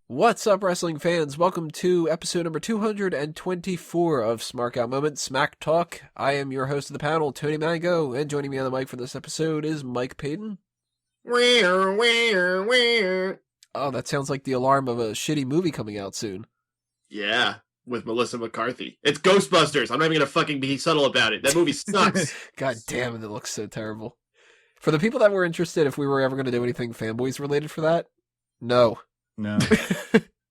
What's up, wrestling fans? Welcome to episode number 224 of Smark Out Moment, Smack Talk. I am your host of the panel, Tony Mango, and joining me on the mic for this episode is Mike Payton. Where? Oh, that sounds like the alarm of a shitty movie coming out soon. Yeah, with Melissa McCarthy. It's Ghostbusters. I'm not even gonna fucking be subtle about it. That movie sucks. God damn it, it looks so terrible. For the people that were interested, if we were ever going to do anything fanboys related for that, no. No.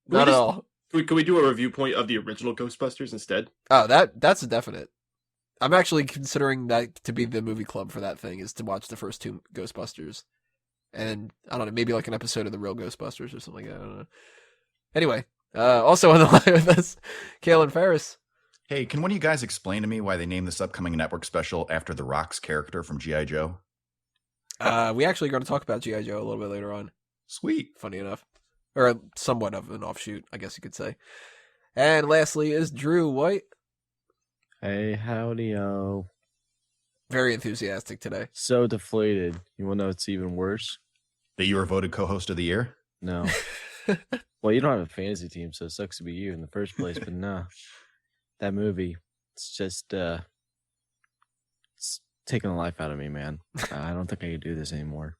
Not at all. Can we do a review point of the original Ghostbusters instead? Oh, that's a definite. I'm actually considering that to be the movie club for that thing, is to watch the first two Ghostbusters. And, I don't know, maybe like an episode of the real Ghostbusters or something like that. I don't know. Anyway, also on the line with us, Kalen Ferris. Hey, can one of you guys explain to me why they named this upcoming network special after The Rock's character from G.I. Joe? We actually are going to talk about G.I. Joe a little bit later on. Sweet. Funny enough. Or somewhat of an offshoot, I guess you could say. And lastly is Drew White. Hey, howdy-o. Very enthusiastic today. So deflated. You want to know what's even worse? That you were voted co-host of the year? No. Well, you don't have a fantasy team, so it sucks to be you in the first place, but no. That movie, it's just, it's taking the life out of me, man. I don't think I can do this anymore.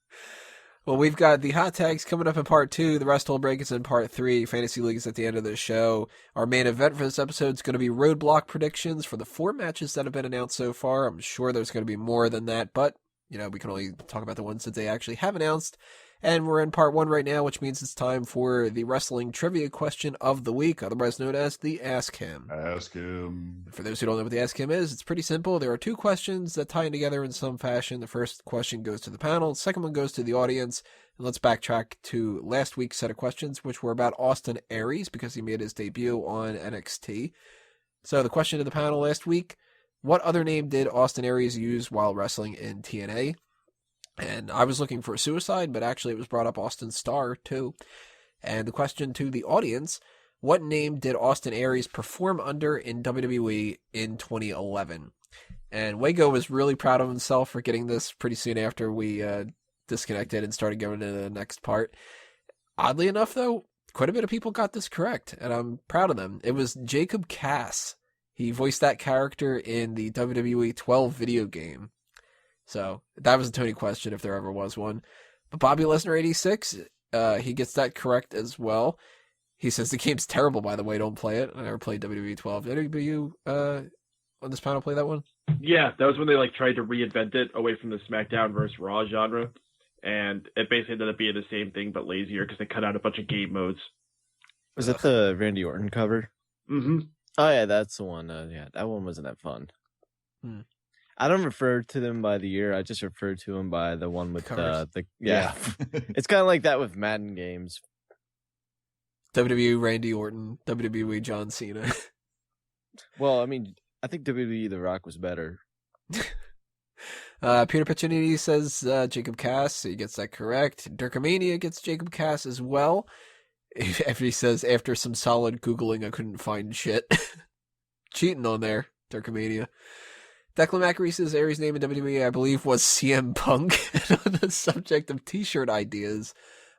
Well, we've got the hot tags coming up in part 2. The rest will break is in part 3. Fantasy League is at the end of the show. Our main event for this episode is going to be roadblock predictions for the 4 matches that have been announced so far. I'm sure there's going to be more than that, but, you know, we can only talk about the ones that they actually have announced. And we're in part 1 right now, which means it's time for the wrestling trivia question of the week, otherwise known as the Ask Him. Ask him. For those who don't know what the Ask Him is, it's pretty simple. There are 2 questions that tie in together in some fashion. The first question goes to the panel. The second one goes to the audience. And let's backtrack to last week's set of questions, which were about Austin Aries, because he made his debut on NXT. So the question to the panel last week, what other name did Austin Aries use while wrestling in TNA? And I was looking for a suicide, but actually it was brought up Austin Starr, too. And the question to the audience, what name did Austin Aries perform under in WWE in 2011? And Wago was really proud of himself for getting this pretty soon after we disconnected and started going into the next part. Oddly enough, though, quite a bit of people got this correct, and I'm proud of them. It was Jacob Cass. He voiced that character in the WWE 12 video game. So that was a Tony question if there ever was one. But Bobby Lesnar 86, he gets that correct as well. He says the game's terrible, by the way. Don't play it. I never played WWE 12. Did anybody you on this panel play that one? Yeah, that was when they tried to reinvent it away from the SmackDown versus Raw genre, and it basically ended up being the same thing but lazier because they cut out a bunch of game modes. Was that the Randy Orton cover? Mm-hmm. Oh, yeah, that's the one. Yeah, that one wasn't that fun. I don't refer to them by the year. I just refer to them by the one with the yeah. It's kind of like that with Madden games. WWE Randy Orton, WWE John Cena. Well, I mean, I think WWE The Rock was better. Peter Piccinini says Jacob Cass. He gets that correct. Dirkamania gets Jacob Cass as well. After he says, after some solid Googling, I couldn't find shit. Cheating on there, Dirkamania. Declan Macri says Aries' name in WWE, I believe, was CM Punk. On the subject of t-shirt ideas,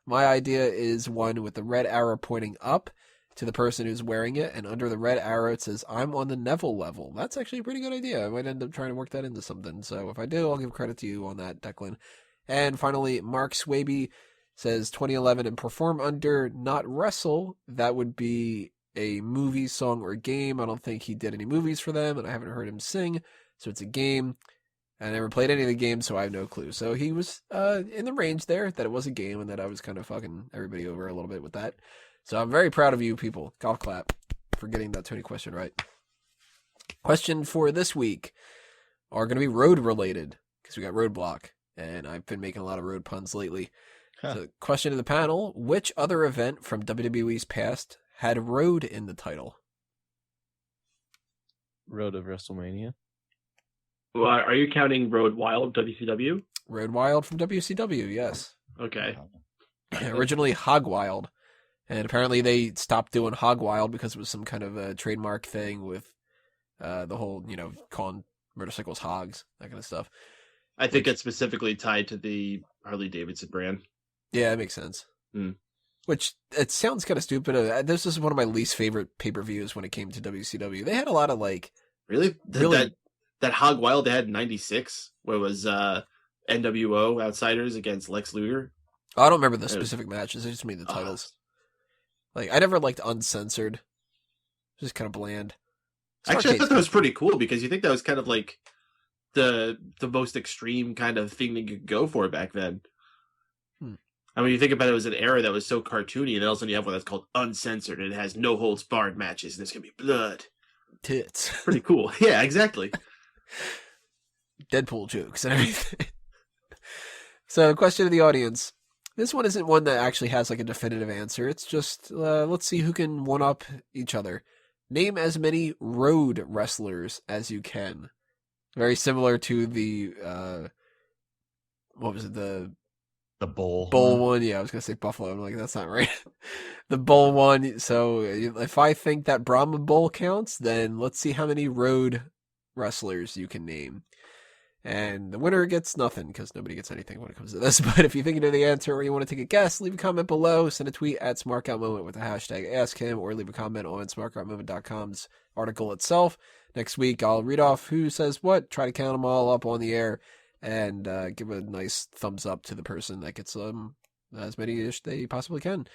my idea is one with the red arrow pointing up to the person who's wearing it, and under the red arrow it says, I'm on the Neville level. That's actually a pretty good idea. I might end up trying to work that into something. So if I do, I'll give credit to you on that, Declan. And finally, Mark Swaby says 2011 and perform under, not wrestle. That would be a movie, song, or game. I don't think he did any movies for them, and I haven't heard him sing. So it's a game. I never played any of the games, so I have no clue. So he was in the range there that it was a game and that I was kind of fucking everybody over a little bit with that. So I'm very proud of you people. Golf clap for getting that Tony question right. Question for this week are going to be road related because we got roadblock and I've been making a lot of road puns lately. So question to the panel, which other event from WWE's past had road in the title? Road of WrestleMania. Well, are you counting Road Wild WCW? Road Wild from WCW, yes. Okay. Originally Hog Wild. And apparently they stopped doing Hog Wild because it was some kind of a trademark thing with the whole, calling motorcycles hogs, that kind of stuff. I think it's specifically tied to the Harley Davidson brand. Yeah, that makes sense. Mm. Which, it sounds kind of stupid. This is one of my least favorite pay-per-views when it came to WCW. They had a lot of, like... Really? Really? That Hog Wild they had in 96, where it was NWO Outsiders against Lex Luger. I don't remember the specific matches. I just mean the titles. Like, I never liked Uncensored. Just kind of bland. Actually, I thought that was pretty cool because you think that was kind of like the most extreme kind of thing that you could go for back then. I mean, you think about it, it was an era that was so cartoony, and then all of a sudden you have one that's called Uncensored, and it has no holds barred matches, and there's gonna be blood. Tits. Pretty cool. Yeah, exactly. Deadpool jokes and everything. So, question to the audience. This one isn't one that actually has like a definitive answer. It's just, let's see who can one-up each other. Name as many road wrestlers as you can. Very similar to the, what was it, the bull one? Yeah, I was going to say Buffalo. I'm like, that's not right. The bull one. So, if I think that Brahma Bull counts, then let's see how many road wrestlers you can name. And the winner gets nothing because nobody gets anything when it comes to this. But if you think you know the answer or you want to take a guess, leave a comment below. Send a tweet at SmarkOutMoment with the hashtag AskHim, or leave a comment on SmarkOutMoment.com's article itself. Next week, I'll read off who says what, try to count them all up on the air, and give a nice thumbs up to the person that gets as many as they possibly can.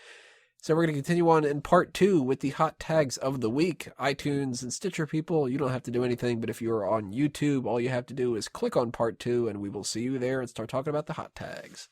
So we're going to continue on in part 2 with the hot tags of the week. iTunes and Stitcher people, you don't have to do anything, but if you're on YouTube, all you have to do is click on part 2, and we will see you there and start talking about the hot tags.